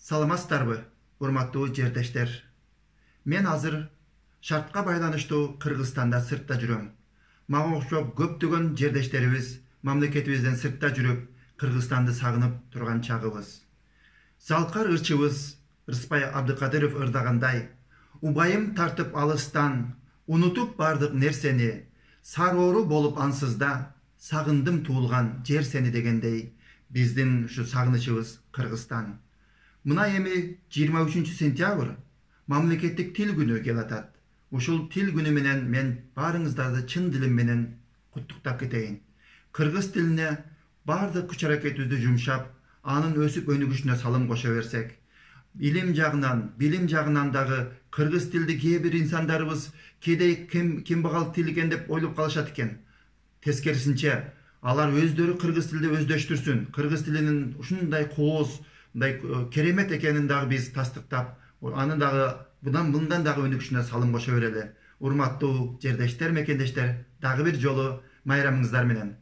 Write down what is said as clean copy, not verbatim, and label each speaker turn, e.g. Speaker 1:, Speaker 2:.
Speaker 1: Саламатсыздарбы, урматтуу жердештер. Мен азыр шартка байланыштуу Кыргызстанда сыртта жүрөм. Мага окшоп көптөгөн жердештерибиз мамлекетибизден сыртта жүрүп, Кыргызстанды сагынып турган чагыбыз. Залкар ырчыбыз Рыспай Абдыкадыров ырдагандай, убайым тартып алыстан, унутуп бардык нерсени, сароору болуп ансызда, сагындым туулган жер сени дегендей, биздин ушу сагынычыбыз Кыргызстан. Мына эми 23 сентябрь мамлекеттик тил күнү келатат. Ушул тил күнү менен мен баарыңыздарды чын дилим менен куттуктап кетейин. Кыргыз тилине бардык күч аракетибизди жумшап, анын өсүп өнүгүшүнө салым кошо берсек, билим жагынан дагы кыргыз тилди кээ бир инсандарыбыз кээде кембагал тил экен деп ойлоп калышат экен. Тескерисинче, алар өздөрү кыргыз тилди өздөштүрсүн. Кыргыз тилинин ушундай кооз, мындай керемет экенин дагы биз тастыктап, анын дагы мындан дагы өнүгүшүнө салым кошо берели. Урматтуу жердештер, мекендештер, дагы бир жолу майрамыңыздар менен.